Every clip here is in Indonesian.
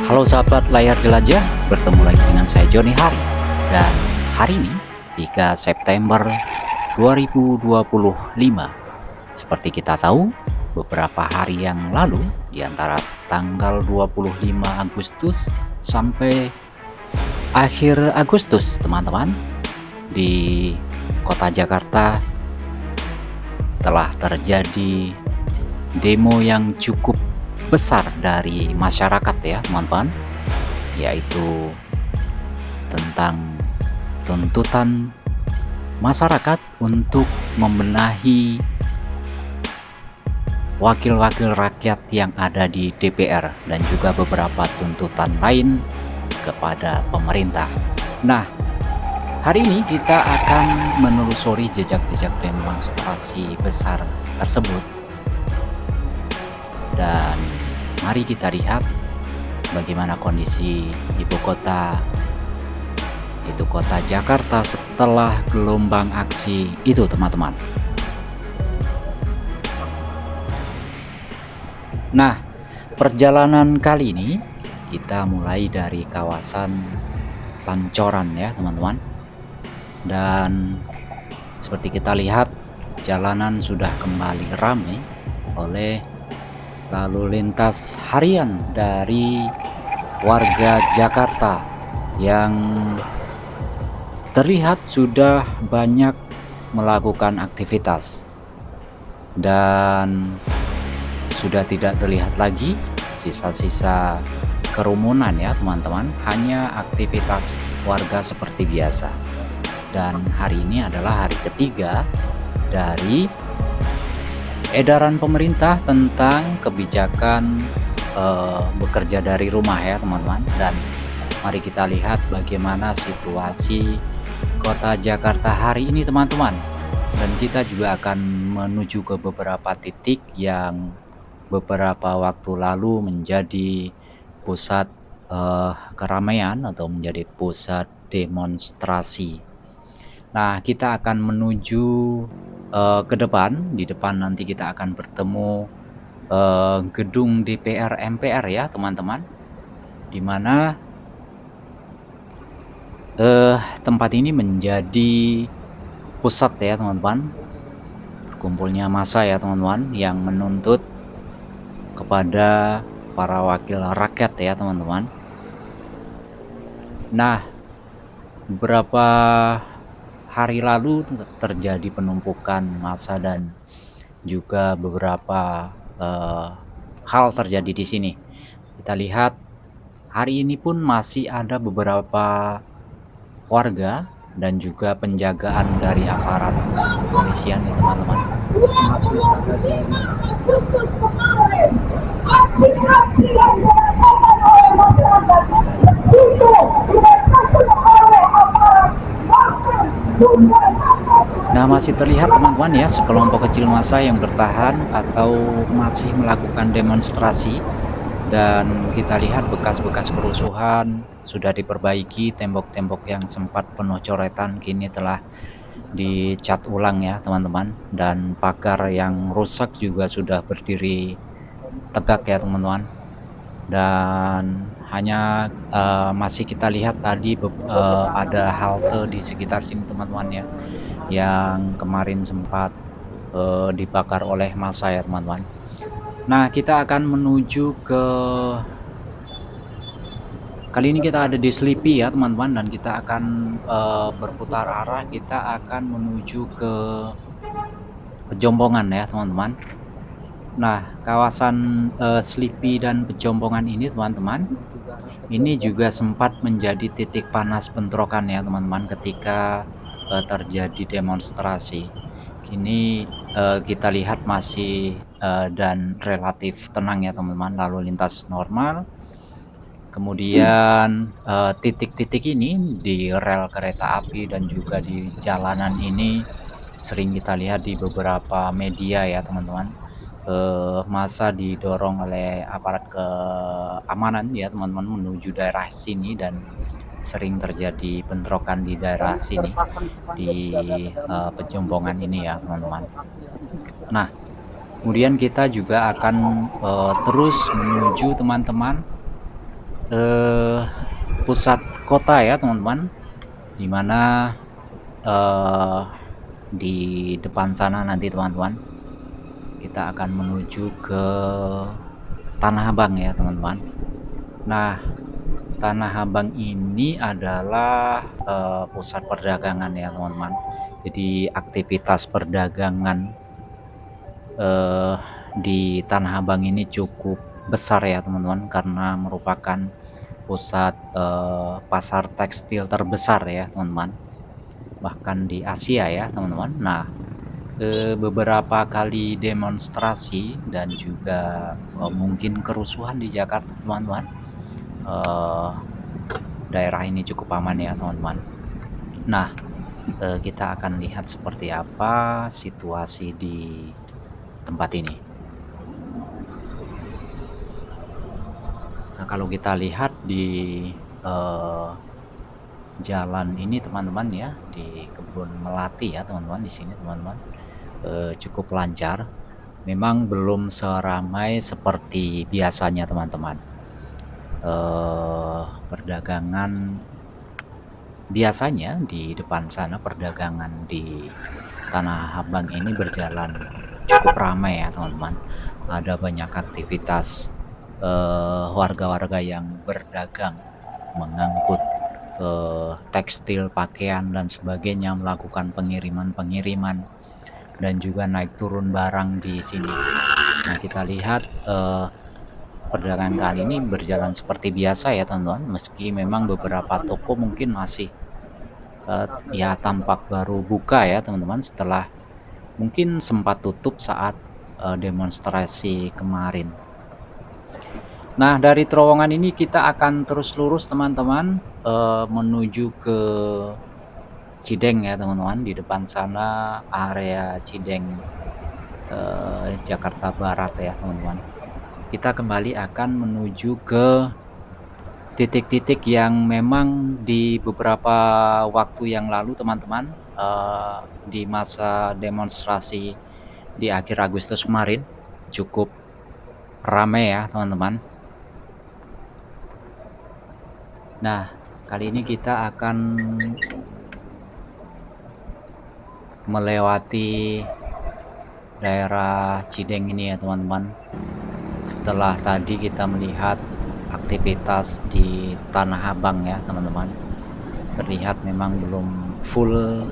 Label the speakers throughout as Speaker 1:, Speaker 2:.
Speaker 1: Halo sahabat layar jelajah, bertemu lagi dengan saya Joni Hari. Dan hari ini 3 September 2025. Seperti kita tahu, beberapa hari yang lalu di antara tanggal 25 Agustus sampai akhir Agustus, teman-teman, di kota Jakarta telah terjadi demo yang cukup besar dari masyarakat ya teman-teman, yaitu tentang tuntutan masyarakat untuk membenahi wakil-wakil rakyat yang ada di DPR dan juga beberapa tuntutan lain kepada pemerintah. Nah, hari ini kita akan menelusuri jejak-jejak demonstrasi besar tersebut. Dan mari kita lihat bagaimana kondisi ibu kota, itu kota Jakarta setelah gelombang aksi itu teman-teman. Nah, perjalanan kali ini kita mulai dari kawasan Pancoran ya teman-teman. Dan seperti kita lihat, jalanan sudah kembali ramai oleh lalu lintas harian dari warga Jakarta yang terlihat sudah banyak melakukan aktivitas dan sudah tidak terlihat lagi sisa-sisa kerumunan ya teman-teman, hanya aktivitas warga seperti biasa. Dan hari ini adalah hari ketiga dari edaran pemerintah tentang kebijakan bekerja dari rumah ya teman-teman. Dan mari kita lihat bagaimana situasi kota Jakarta hari ini teman-teman. Dan kita juga akan menuju ke beberapa titik yang beberapa waktu lalu menjadi pusat keramaian atau menjadi pusat demonstrasi. Nah, kita akan menuju ke depan. Di depan nanti kita akan bertemu gedung DPR MPR ya teman-teman, dimana tempat ini menjadi pusat ya teman-teman, berkumpulnya massa ya teman-teman yang menuntut kepada para wakil rakyat ya teman-teman. Nah, beberapa hari lalu terjadi penumpukan massa dan juga beberapa hal terjadi di sini. Kita lihat hari ini pun masih ada beberapa warga dan juga penjagaan dari aparat kepolisian ya teman-teman. Nah, masih terlihat teman-teman ya sekelompok kecil massa yang bertahan atau masih melakukan demonstrasi. Dan kita lihat bekas-bekas kerusuhan sudah diperbaiki, tembok-tembok yang sempat penuh coretan kini telah dicat ulang ya teman-teman. Dan pagar yang rusak juga sudah berdiri tegak ya teman-teman. Dan hanya masih kita lihat tadi ada halte di sekitar sini teman-teman ya, yang kemarin sempat dibakar oleh massa ya teman-teman. Nah, kita akan menuju ke, kali ini kita ada di Selipi ya teman-teman, dan kita akan berputar arah. Kita akan menuju ke Pejompongan ya teman-teman. Nah, kawasan Selipi dan Pejompongan ini teman-teman, ini juga sempat menjadi titik panas bentrokan ya teman-teman ketika terjadi demonstrasi. Kini kita lihat masih dan relatif tenang ya teman-teman, lalu lintas normal. Kemudian, titik-titik ini di rel kereta api dan juga di jalanan ini sering kita lihat di beberapa media ya teman-teman, massa didorong oleh aparat keamanan ya teman-teman menuju daerah sini dan sering terjadi bentrokan di daerah sini, di, Pejombongan ini ya teman-teman. Nah, kemudian kita juga akan, terus menuju teman-teman, eee, pusat kota ya teman-teman, di mana, eee, di depan sana nanti teman-teman, kita akan menuju ke Tanah Abang ya teman-teman. Nah, Tanah Abang ini adalah, pusat perdagangan ya teman-teman. Jadi aktivitas perdagangan, eee, di Tanah Abang ini cukup besar ya teman-teman, karena merupakan pusat, pasar tekstil terbesar ya teman-teman, bahkan di Asia ya teman-teman. Nah, beberapa kali demonstrasi dan juga, mungkin kerusuhan di Jakarta teman-teman, eee, daerah ini cukup aman ya teman-teman. Nah, kita akan lihat seperti apa situasi di tempat ini. Nah, kalau kita lihat di, eee, jalan ini teman-teman ya, di Kebun Melati ya teman-teman, di sini teman-teman, cukup lancar. Memang belum seramai seperti biasanya teman-teman. Perdagangan biasanya di depan sana perdagangan di Tanah Abang ini berjalan cukup ramai ya teman-teman. Ada banyak aktivitas, warga-warga yang berdagang, mengangkut, tekstil, pakaian, dan sebagainya, melakukan pengiriman-pengiriman, dan juga naik turun barang di sini. Nah, kita lihat, perdagangan kali ini berjalan seperti biasa ya teman-teman, meski memang beberapa toko mungkin masih, ya tampak baru buka ya teman-teman, setelah mungkin sempat tutup saat, demonstrasi kemarin. Nah, dari terowongan ini kita akan terus lurus teman-teman, menuju ke Cideng ya teman-teman. Di depan sana area Cideng, Jakarta Barat ya teman-teman. Kita kembali akan menuju ke titik-titik yang memang di beberapa waktu yang lalu teman-teman, di masa demonstrasi di akhir Agustus kemarin cukup ramai ya teman-teman. Nah, kali ini kita akan melewati daerah Cideng ini ya teman-teman. Setelah tadi kita melihat aktivitas di Tanah Abang ya teman-teman, terlihat memang belum full,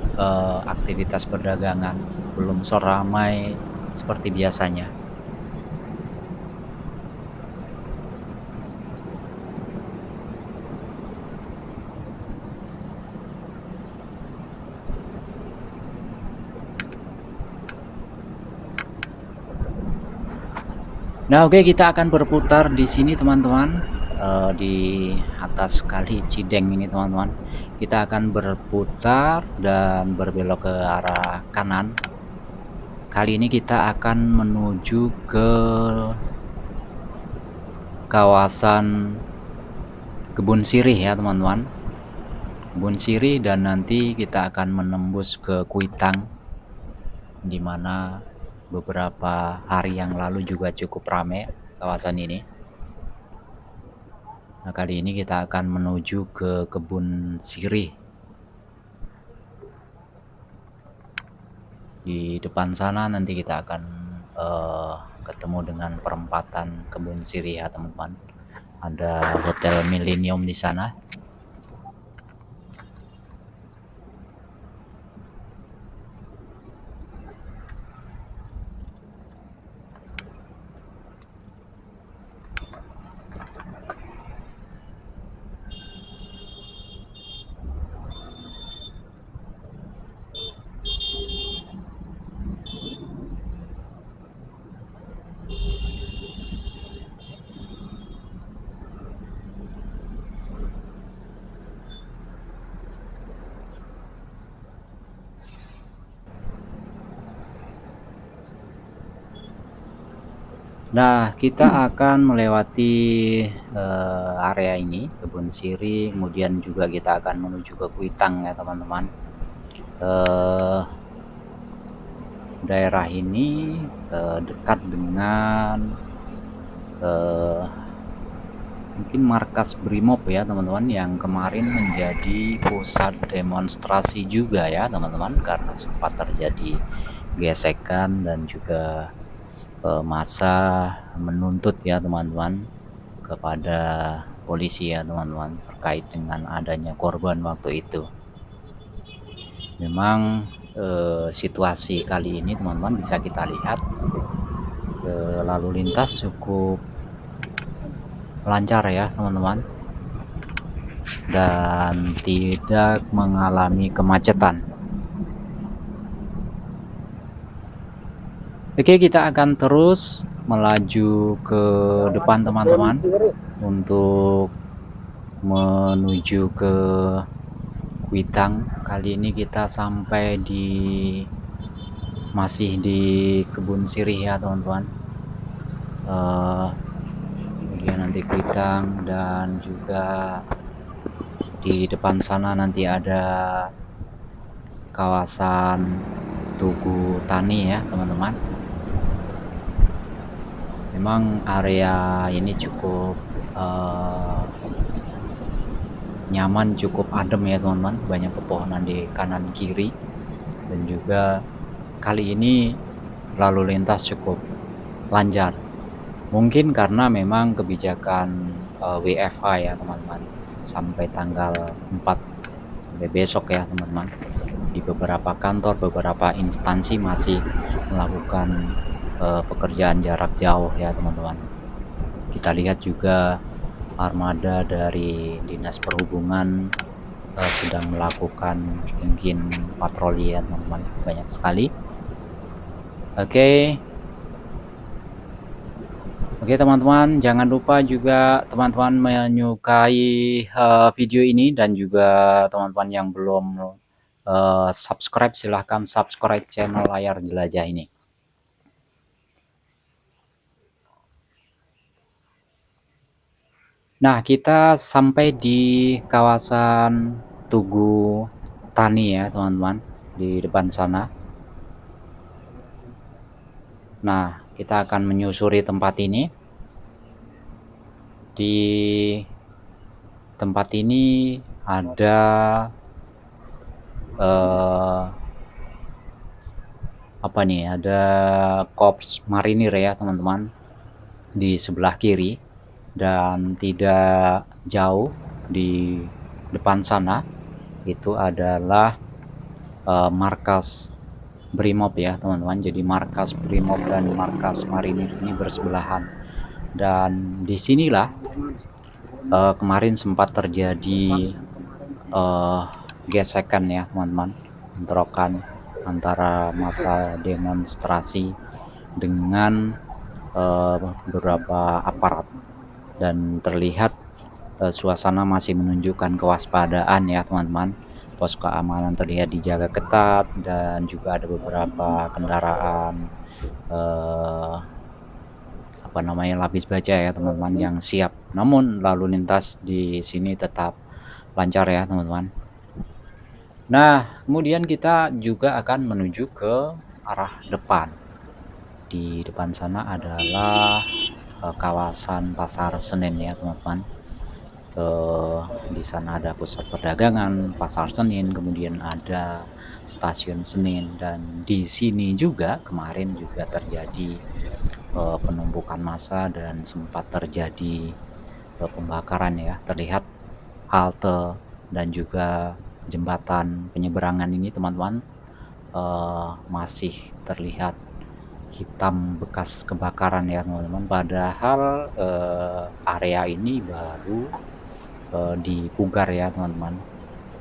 Speaker 1: aktivitas perdagangan, belum seramai seperti biasanya. Nah, oke, kita akan berputar di sini teman-teman, di atas Kali Cideng ini teman-teman. Kita akan berputar dan berbelok ke arah kanan. Kali ini kita akan menuju ke kawasan Kebun Sirih ya teman-teman. Kebun Sirih, dan nanti kita akan menembus ke Kuitang, di mana beberapa hari yang lalu juga cukup ramai kawasan ini. Nah, kali ini kita akan menuju ke Kebun Sirih. Di depan sana nanti kita akan, ketemu dengan perempatan Kebun Sirih ya teman-teman. Ada Hotel Millennium di sana. Nah, kita akan melewati area ini, Kebun Sirih, kemudian juga kita akan menuju ke Kuitang ya teman-teman. Daerah ini dekat dengan mungkin markas Brimob ya teman-teman, yang kemarin menjadi pusat demonstrasi juga ya teman-teman, karena sempat terjadi gesekan dan juga massa menuntut ya teman-teman kepada polisi ya teman-teman, terkait dengan adanya korban waktu itu. Memang situasi kali ini teman-teman bisa kita lihat lalu lintas cukup lancar ya teman-teman, dan tidak mengalami kemacetan. Oke, kita akan terus melaju ke depan teman-teman untuk menuju ke Kuitang. Kali ini kita sampai masih di Kebun Sirih ya teman-teman. Kemudian nanti Kuitang, dan juga di depan sana nanti ada kawasan Tugu Tani ya teman-teman. Memang area ini cukup nyaman, cukup adem ya teman-teman, banyak pepohonan di kanan kiri, dan juga kali ini lalu lintas cukup lancar. Mungkin karena memang kebijakan WFH ya teman-teman, sampai tanggal 4, sampai besok ya teman-teman. Di beberapa kantor, beberapa instansi masih melakukan pekerjaan jarak jauh ya teman-teman. Kita lihat juga armada dari Dinas Perhubungan sedang melakukan mungkin patroli ya teman-teman, banyak sekali. Oke teman-teman, jangan lupa juga teman-teman menyukai video ini, dan juga teman-teman yang belum subscribe, silahkan subscribe channel Layar Jelajah ini. Nah, kita sampai di kawasan Tugu Tani ya teman-teman, di depan sana. Nah, kita akan menyusuri tempat ini. Di tempat ini ada apa nih, ada Korps Marinir ya teman-teman di sebelah kiri, dan tidak jauh di depan sana itu adalah markas Brimob ya teman-teman. Jadi markas Brimob dan markas Marinir ini bersebelahan, dan disinilah kemarin sempat terjadi gesekan ya teman-teman, bentrokan antara massa demonstrasi dengan beberapa aparat, dan terlihat suasana masih menunjukkan kewaspadaan ya teman-teman. Pos keamanan terlihat dijaga ketat, dan juga ada beberapa kendaraan lapis baja ya teman-teman yang siap. Namun lalu lintas di sini tetap lancar ya teman-teman. Nah, kemudian kita juga akan menuju ke arah depan. Di depan sana adalah kawasan Pasar Senen ya teman-teman. Di sana ada pusat perdagangan Pasar Senen, kemudian ada stasiun Senen, dan di sini juga kemarin juga terjadi penumpukan massa dan sempat terjadi pembakaran ya. Terlihat halte dan juga jembatan penyeberangan ini teman-teman masih terlihat hitam bekas kebakaran ya teman-teman, padahal area ini baru dipugar ya teman-teman.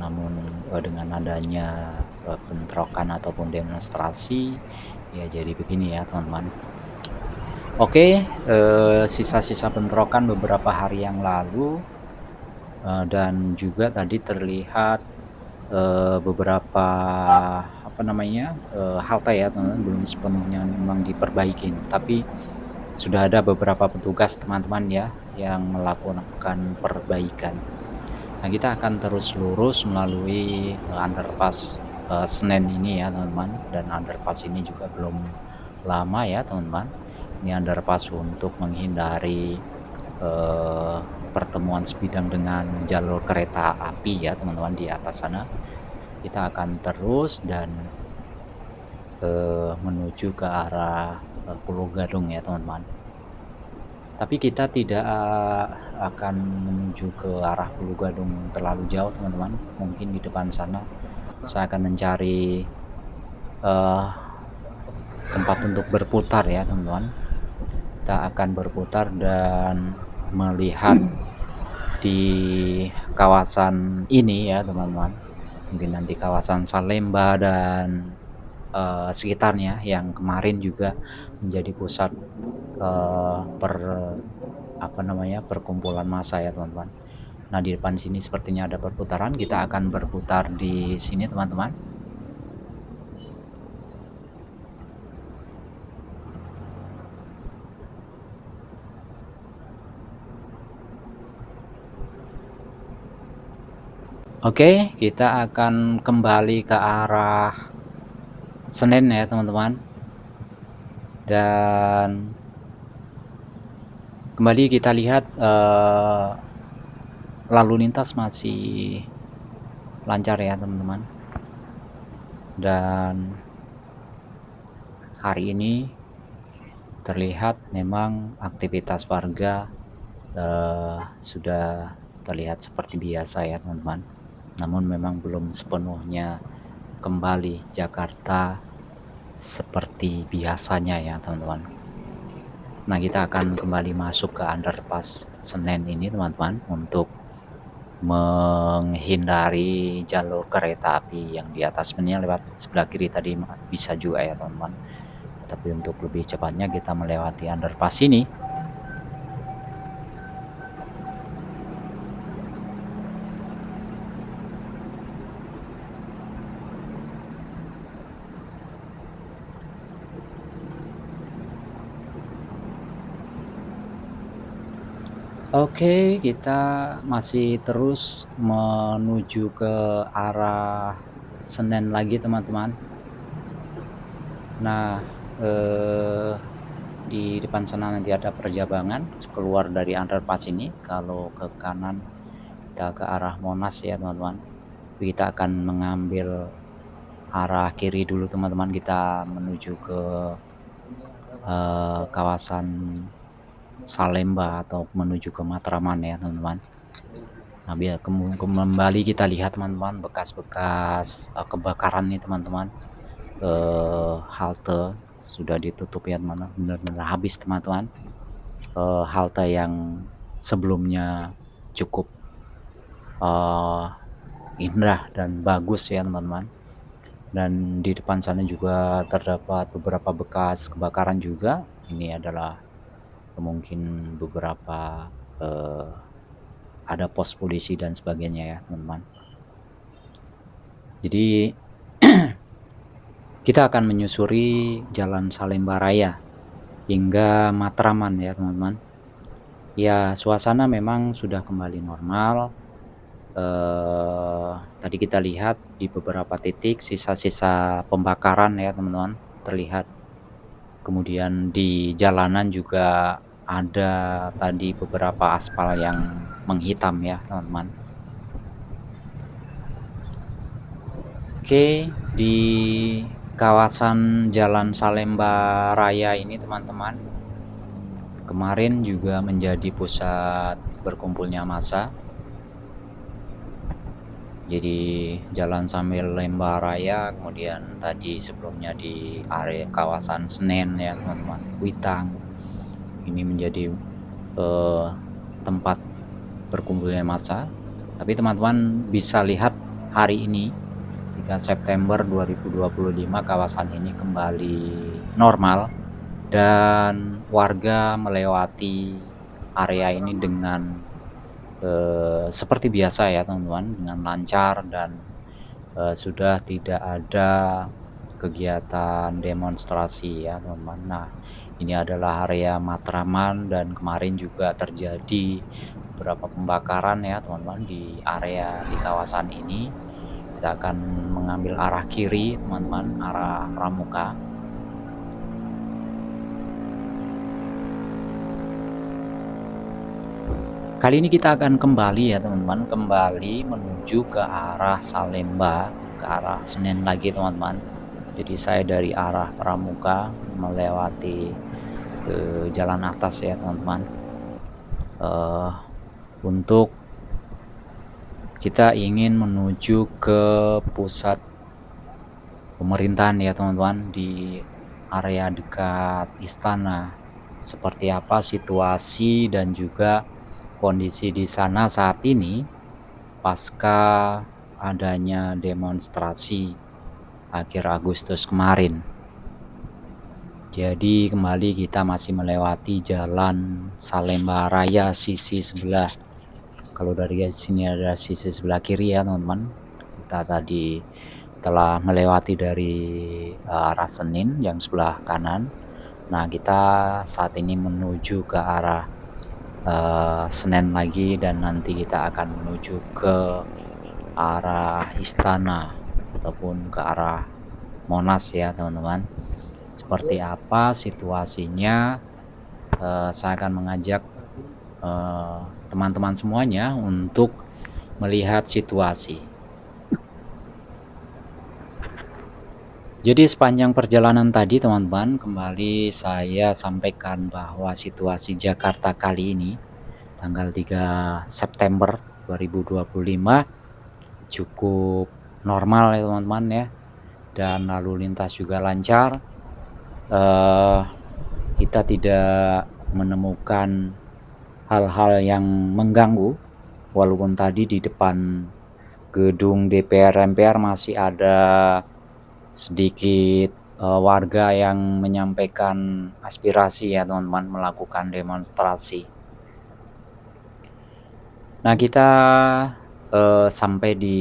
Speaker 1: Namun dengan adanya bentrokan ataupun demonstrasi ya, jadi begini ya teman-teman. Oke, sisa-sisa bentrokan beberapa hari yang lalu, dan juga tadi terlihat beberapa halte ya teman-teman, belum sepenuhnya memang diperbaiki, tapi sudah ada beberapa petugas teman-teman ya yang melakukan perbaikan. Nah, kita akan terus lurus melalui, underpass, Senen ini ya teman-teman, dan underpass ini juga belum lama ya teman-teman. Ini underpass untuk menghindari, eee, pertemuan sebidang dengan jalur kereta api ya teman-teman di atas sana. Kita akan terus dan, menuju ke arah, Pulau Gadung ya teman-teman. Tapi kita tidak, akan menuju ke arah Pulau Gadung terlalu jauh teman-teman. Mungkin di depan sana saya akan mencari, eee, tempat untuk berputar ya teman-teman. Kita akan berputar dan melihat di kawasan ini ya teman-teman. Mungkin nanti kawasan Salemba dan, sekitarnya yang kemarin juga menjadi pusat, per apa namanya, perkumpulan massa ya teman-teman. Nah, di depan sini sepertinya ada perputaran, kita akan berputar di sini teman-teman. Oke, kita akan kembali ke arah Senen ya teman-teman. Dan kembali kita lihat, lalu lintas masih lancar ya teman-teman. Dan hari ini terlihat memang aktivitas warga, sudah terlihat seperti biasa ya teman-teman. Namun memang belum sepenuhnya kembali Jakarta seperti biasanya ya teman-teman. Nah, kita akan kembali masuk ke underpass Senen ini teman-teman, untuk menghindari jalur kereta api yang di atas, sebenarnya lewat sebelah kiri tadi bisa juga ya teman-teman. Tapi untuk lebih cepatnya kita melewati underpass ini. Oke, kita masih terus menuju ke arah Senen lagi teman-teman. Nah, di depan sana nanti ada perjabangan keluar dari underpass ini. Kalau ke kanan kita ke arah Monas ya teman-teman. Kita akan mengambil arah kiri dulu teman-teman, kita menuju ke, kawasan Salemba atau menuju ke Matraman ya teman-teman. Nah, biar kembali kita lihat teman-teman bekas-bekas, kebakaran nih teman-teman. Halte sudah ditutup ya teman-teman, benar-benar habis teman-teman. Halte yang sebelumnya cukup, eee, indah dan bagus ya teman-teman. Dan di depan sana juga terdapat beberapa bekas kebakaran juga. Ini adalah mungkin beberapa, ada pos polisi dan sebagainya ya teman-teman. Jadi kita akan menyusuri Jalan Salemba Raya hingga Matraman ya teman-teman. Ya, suasana memang sudah kembali normal. Tadi kita lihat di beberapa titik sisa-sisa pembakaran ya teman-teman terlihat. Kemudian di jalanan juga ada tadi beberapa aspal yang menghitam ya teman-teman. Oke, di kawasan Jalan Salemba Raya ini teman-teman, kemarin juga menjadi pusat berkumpulnya massa. Jadi Jalan Salemba Raya, kemudian tadi sebelumnya di area kawasan Senen ya teman-teman, Kuitang. Ini menjadi, tempat berkumpulnya massa. Tapi teman-teman bisa lihat hari ini 3 September 2025 kawasan ini kembali normal dan warga melewati area ini dengan, seperti biasa ya teman-teman, dengan lancar dan, sudah tidak ada kegiatan demonstrasi ya teman-teman. Nah, Ini adalah area Matraman dan kemarin juga terjadi beberapa pembakaran ya teman-teman di area di kawasan ini. Kita akan mengambil arah kiri teman-teman, arah Pramuka. Kali ini kita akan kembali ya teman-teman, kembali menuju ke arah Salemba, ke arah Senen lagi teman-teman. Jadi saya dari arah Pramuka melewati ke jalan atas ya teman-teman. Untuk kita ingin menuju ke pusat pemerintahan ya teman-teman, di area dekat istana. Seperti apa situasi dan juga kondisi di sana saat ini pasca adanya demonstrasi akhir Agustus kemarin. Jadi kembali kita masih melewati jalan Salemba Raya sisi sebelah. Kalau dari sini ada sisi sebelah kiri ya teman-teman. Kita tadi telah melewati dari arah Senin yang sebelah kanan. Nah kita saat ini menuju ke arah Senen lagi, dan nanti kita akan menuju ke arah istana ataupun ke arah Monas ya teman-teman. Seperti apa situasinya, saya akan mengajak teman-teman semuanya untuk melihat situasi. Jadi sepanjang perjalanan tadi teman-teman, kembali saya sampaikan bahwa situasi Jakarta kali ini tanggal 3 September 2025 cukup normal ya teman-teman ya, dan lalu lintas juga lancar. Kita tidak menemukan hal-hal yang mengganggu, walaupun tadi di depan gedung DPR MPR masih ada sedikit warga yang menyampaikan aspirasi ya teman-teman, melakukan demonstrasi. Nah kita sampai di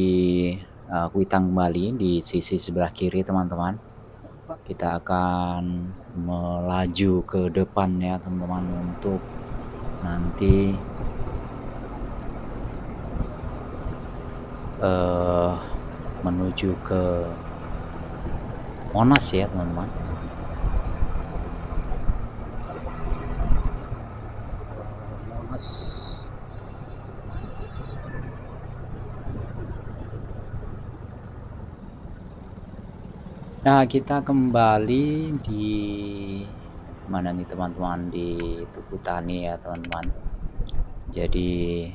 Speaker 1: Kuitang Bali di sisi sebelah kiri teman-teman. Kita akan melaju ke depan ya teman-teman, untuk nanti menuju ke Monas ya teman-teman. Nah kita kembali di mana nih teman-teman, di Tugu Tani ya teman-teman. Jadi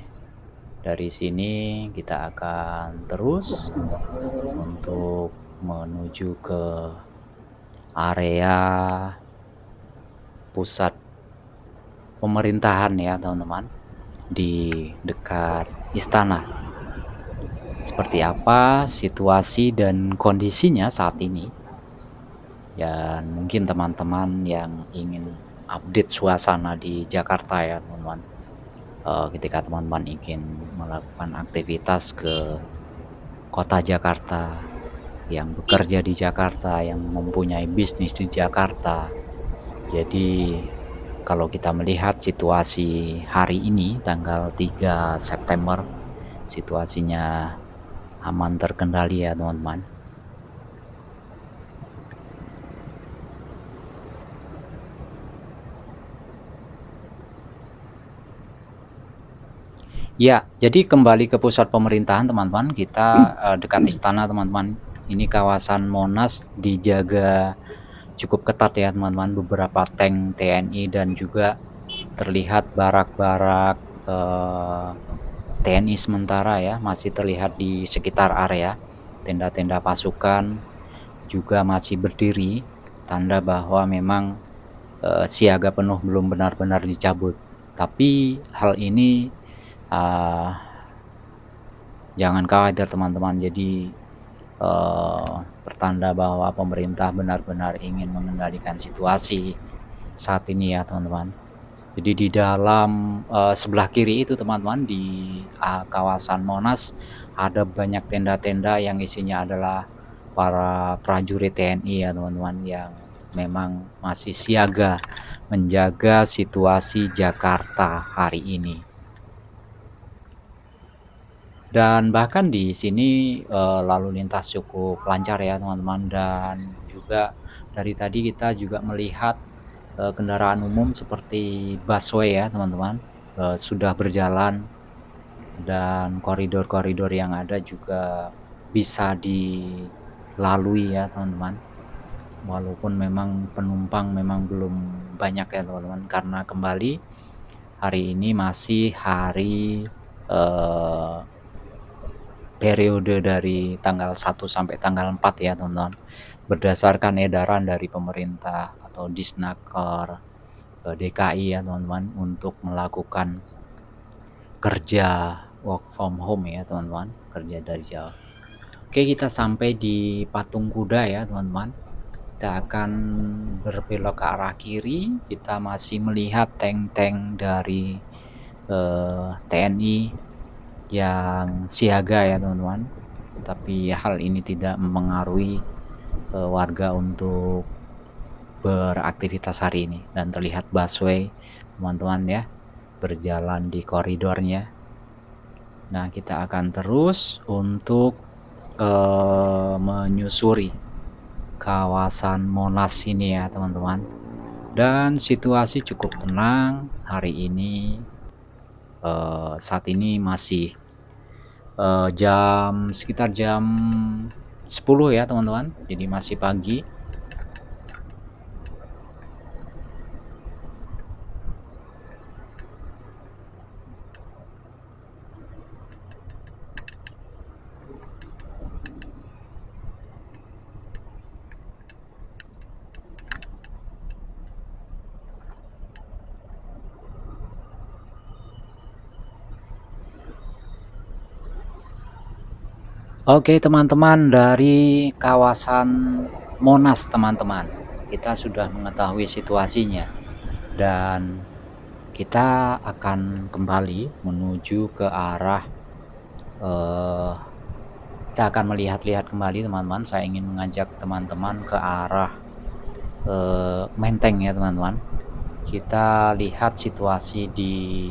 Speaker 1: dari sini kita akan terus untuk menuju ke area pusat pemerintahan ya teman-teman, di dekat istana. Seperti apa situasi dan kondisinya saat ini, dan mungkin teman-teman yang ingin update suasana di Jakarta ya teman-teman, ketika teman-teman ingin melakukan aktivitas ke kota Jakarta, yang bekerja di Jakarta, yang mempunyai bisnis di Jakarta. Jadi kalau kita melihat situasi hari ini tanggal 3 September, situasinya aman, terkendali ya teman-teman. Ya, jadi kembali ke pusat pemerintahan teman-teman, kita dekat istana teman-teman. Ini kawasan Monas dijaga cukup ketat ya teman-teman, beberapa tank TNI dan juga terlihat barak-barak TNI sementara ya, masih terlihat di sekitar area. Tenda-tenda pasukan juga masih berdiri, tanda bahwa memang siaga penuh belum benar-benar dicabut. Tapi hal ini jangan khawatir teman-teman, jadi pertanda bahwa pemerintah benar-benar ingin mengendalikan situasi saat ini ya teman-teman. Jadi di dalam sebelah kiri itu teman-teman, di kawasan Monas ada banyak tenda-tenda yang isinya adalah para prajurit TNI ya teman-teman, yang memang masih siaga menjaga situasi Jakarta hari ini. Dan bahkan di sini, lalu lintas cukup lancar ya teman-teman, dan juga dari tadi kita juga melihat, kendaraan umum seperti busway ya teman-teman, sudah berjalan, dan koridor-koridor yang ada juga bisa dilalui ya teman-teman. Walaupun memang penumpang memang belum banyak ya teman-teman, karena kembali hari ini masih hari, eee periode dari tanggal 1 sampai tanggal 4 ya teman-teman, berdasarkan edaran dari pemerintah atau Disnaker, DKI ya teman-teman, untuk melakukan kerja work from home ya teman-teman, kerja dari jauh. Oke, kita sampai di Patung Kuda ya teman-teman. Kita akan berbelok ke arah kiri, kita masih melihat tank-tank dari, TNI yang siaga ya teman-teman. Tapi hal ini tidak mempengaruhi, warga untuk beraktivitas hari ini, dan terlihat busway teman-teman ya, berjalan di koridornya. Nah, kita akan terus untuk, menyusuri kawasan Monas ini ya teman-teman, dan situasi cukup tenang hari ini. Saat ini masih, sekitar jam 10 ya teman-teman, jadi masih pagi. Oke teman-teman, dari kawasan Monas teman-teman, kita sudah mengetahui situasinya, dan kita akan kembali menuju ke arah, eee, kita akan melihat-lihat kembali teman-teman. Saya ingin mengajak teman-teman ke arah, Menteng ya teman-teman. Kita lihat situasi di,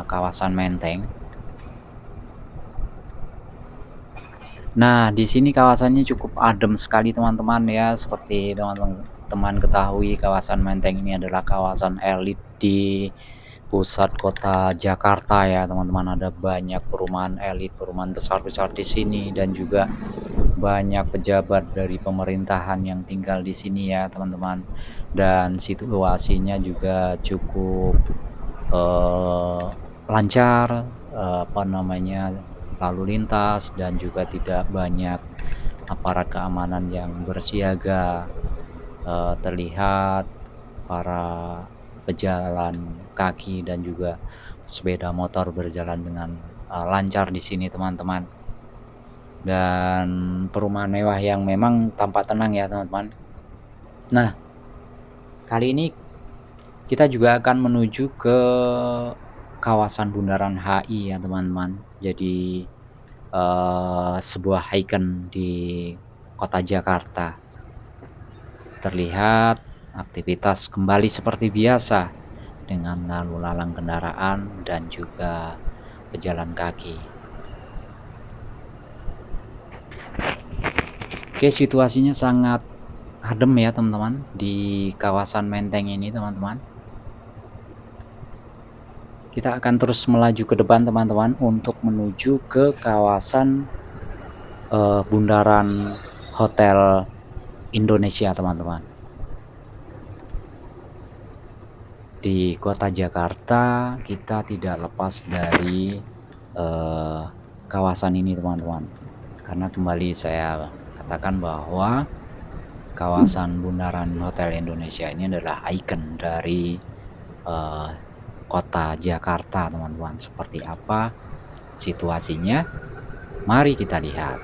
Speaker 1: kawasan Menteng. Nah, di sini kawasannya cukup adem sekali teman-teman ya, seperti teman-teman ketahui, kawasan Menteng ini adalah kawasan elit di pusat kota Jakarta ya teman-teman. Ada banyak perumahan elit, perumahan besar-besar di sini, dan juga banyak pejabat dari pemerintahan yang tinggal di sini ya teman-teman. Dan situasinya juga cukup, eee, lancar, apa namanya, lalu lintas, dan juga tidak banyak aparat keamanan yang bersiaga. Terlihat para pejalan kaki dan juga sepeda motor berjalan dengan, lancar di sini teman-teman. Dan perumahan mewah yang memang tampak tenang ya teman-teman. Nah, kali ini kita juga akan menuju ke kawasan Bundaran HI ya teman-teman. Jadi, sebuah ikon di kota Jakarta. Terlihat aktivitas kembali seperti biasa dengan lalu lalang kendaraan dan juga pejalan kaki. Oke, situasinya sangat adem ya teman-teman di kawasan Menteng ini teman-teman. Kita akan terus melaju ke depan teman-teman untuk menuju ke kawasan, bundaran Hotel Indonesia teman-teman. Di kota Jakarta kita tidak lepas dari, kawasan ini teman-teman, karena kembali saya katakan bahwa kawasan bundaran Hotel Indonesia ini adalah ikon dari, eee, kota Jakarta teman-teman. Seperti apa situasinya? Mari kita lihat.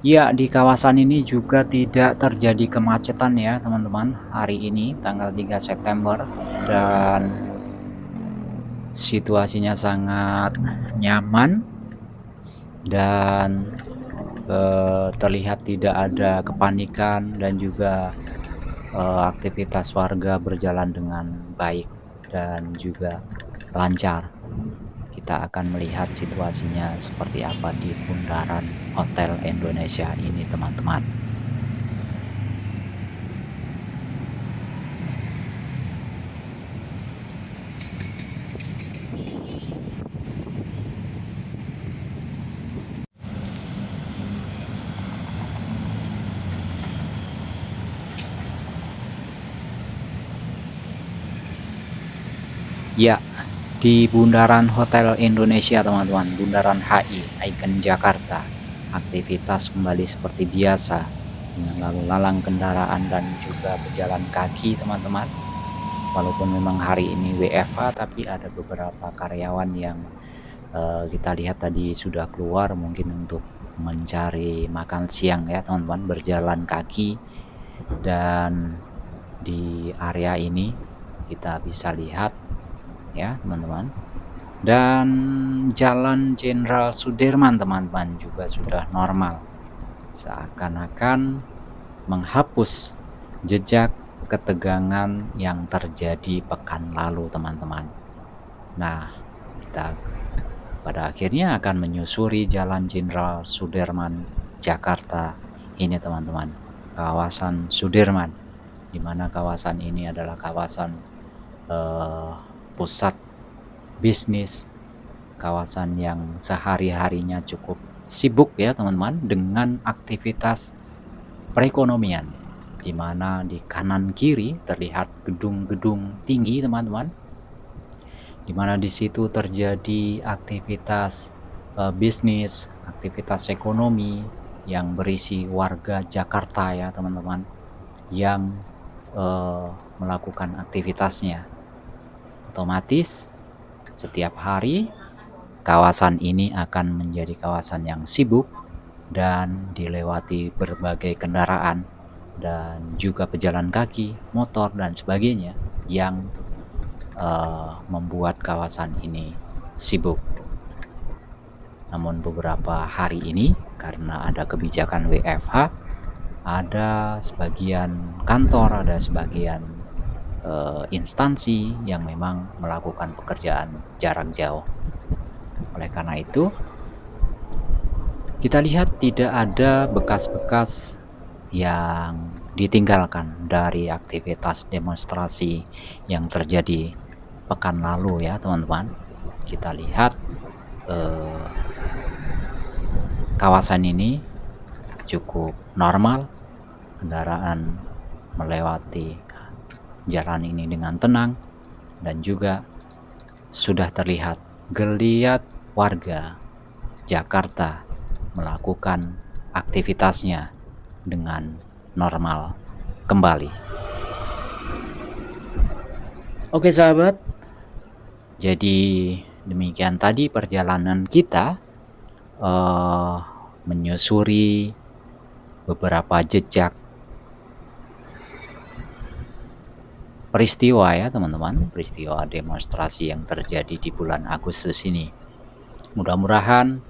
Speaker 1: Ya, di kawasan ini juga tidak terjadi kemacetan ya teman-teman, hari ini tanggal 3 September, dan situasinya sangat nyaman dan terlihat tidak ada kepanikan, dan juga aktivitas warga berjalan dengan baik dan juga lancar. Kita akan melihat situasinya seperti apa di bundaran Hotel Indonesia ini teman-teman. Ya, di bundaran Hotel Indonesia teman-teman, bundaran HI, Icon Jakarta, aktivitas kembali seperti biasa dengan lalu lalang kendaraan dan juga pejalan kaki teman-teman. Walaupun memang hari ini WFH, tapi ada beberapa karyawan yang kita lihat tadi sudah keluar mungkin untuk mencari makan siang ya teman-teman, berjalan kaki. Dan di area ini kita bisa lihat ya teman-teman, dan Jalan Jenderal Sudirman teman-teman juga sudah normal, seakan-akan menghapus jejak ketegangan yang terjadi pekan lalu teman-teman. Nah, kita pada akhirnya akan menyusuri Jalan Jenderal Sudirman Jakarta ini teman-teman, kawasan Sudirman, di mana kawasan ini adalah kawasan pusat bisnis, kawasan yang sehari-harinya cukup sibuk ya teman-teman dengan aktivitas perekonomian, di mana di kanan kiri terlihat gedung-gedung tinggi teman-teman, di mana di situ terjadi aktivitas bisnis, aktivitas ekonomi yang berisi warga Jakarta ya teman-teman, yang melakukan aktivitasnya. Otomatis setiap hari kawasan ini akan menjadi kawasan yang sibuk dan dilewati berbagai kendaraan dan juga pejalan kaki, motor dan sebagainya, yang membuat kawasan ini sibuk. Namun beberapa hari ini karena ada kebijakan WFH, ada sebagian kantor, ada sebagian instansi yang memang melakukan pekerjaan jarak jauh. Oleh karena itu, kita lihat tidak ada bekas-bekas yang ditinggalkan dari aktivitas demonstrasi yang terjadi pekan lalu ya teman-teman. Kita lihat kawasan ini cukup normal, kendaraan melewati jalan ini dengan tenang, dan juga sudah terlihat geliat warga Jakarta melakukan aktivitasnya dengan normal kembali. Oke sahabat, jadi demikian tadi perjalanan kita menyusuri beberapa jejak peristiwa ya teman-teman, peristiwa demonstrasi yang terjadi di bulan Agustus ini. Mudah-mudahan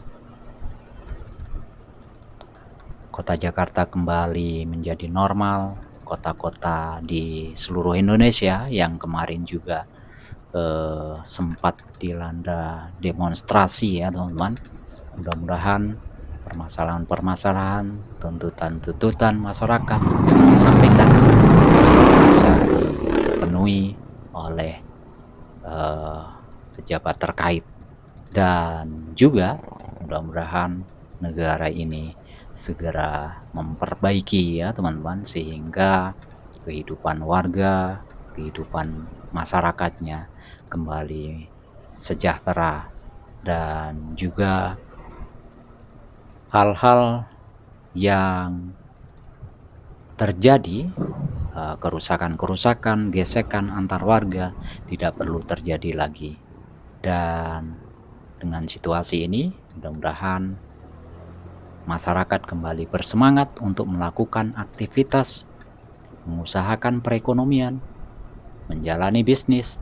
Speaker 1: kota Jakarta kembali menjadi normal, kota-kota di seluruh Indonesia yang kemarin juga sempat dilanda demonstrasi ya teman-teman. Mudah-mudahan permasalahan-permasalahan, tuntutan-tuntutan masyarakat yang disampaikan bisa dipenuhi oleh pejabat terkait, dan juga mudah-mudahan negara ini segera memperbaiki ya teman-teman, sehingga kehidupan warga, kehidupan masyarakatnya kembali sejahtera, dan juga hal-hal yang terjadi, kerusakan-kerusakan, gesekan antar warga tidak perlu terjadi lagi. Dan dengan situasi ini mudah-mudahan masyarakat kembali bersemangat untuk melakukan aktivitas, mengusahakan perekonomian, menjalani bisnis,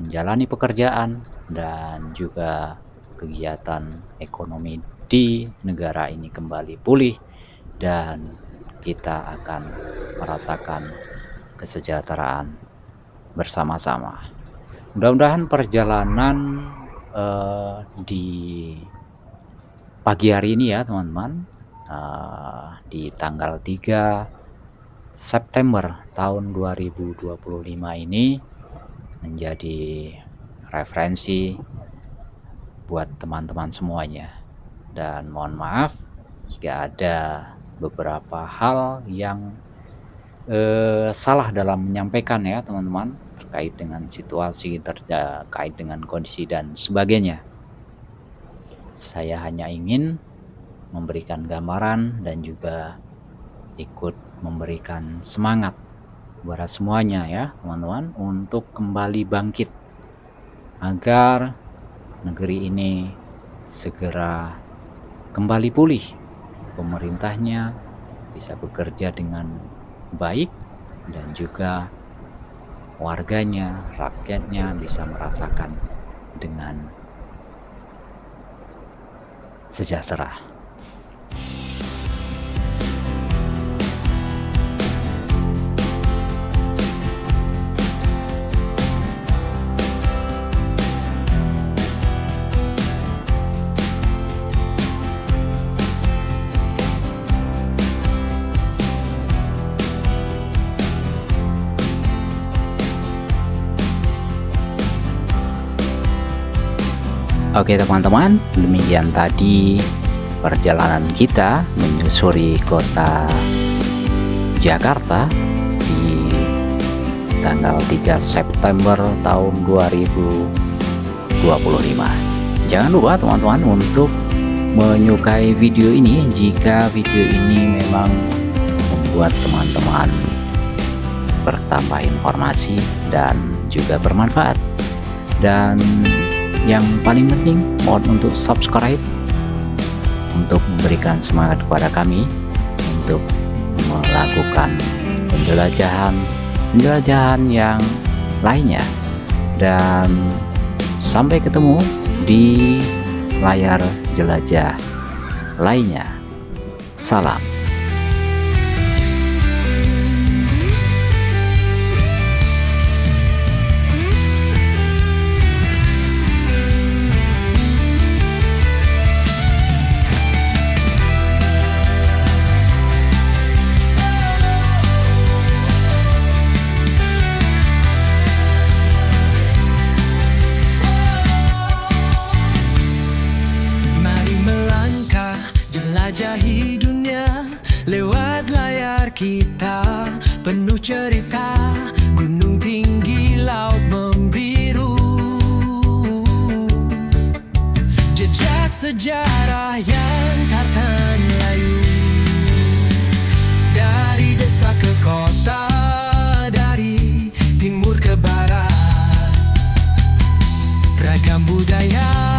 Speaker 1: menjalani pekerjaan, dan juga kegiatan ekonomi di negara ini kembali pulih, dan kita akan merasakan kesejahteraan bersama-sama. Mudah-mudahan perjalanan di pagi hari ini ya teman-teman, di tanggal 3 September tahun 2025 ini menjadi referensi buat teman-teman semuanya. Dan mohon maaf jika ada beberapa hal yang salah dalam menyampaikan ya teman-teman, terkait dengan situasi, terkait dengan kondisi dan sebagainya. Saya hanya ingin memberikan gambaran dan juga ikut memberikan semangat kepada semuanya ya teman-teman, untuk kembali bangkit agar negeri ini segera kembali pulih, pemerintahnya bisa bekerja dengan baik, dan juga warganya, rakyatnya bisa merasakan dengan sejahtera. Oke teman-teman, demikian tadi perjalanan kita menyusuri kota Jakarta di tanggal 3 September tahun 2025. Jangan lupa teman-teman untuk menyukai video ini jika video ini memang membuat teman-teman bertambah informasi dan juga bermanfaat. Dan yang paling penting, mohon untuk subscribe untuk memberikan semangat kepada kami untuk melakukan penjelajahan yang lainnya. Dan sampai ketemu di layar jelajah lainnya. Salam.
Speaker 2: Jelajahi dunia lewat layar kita, penuh cerita, gunung tinggi, laut membiru, jejak sejarah yang tartan layu, dari desa ke kota, dari timur ke barat, ragam budaya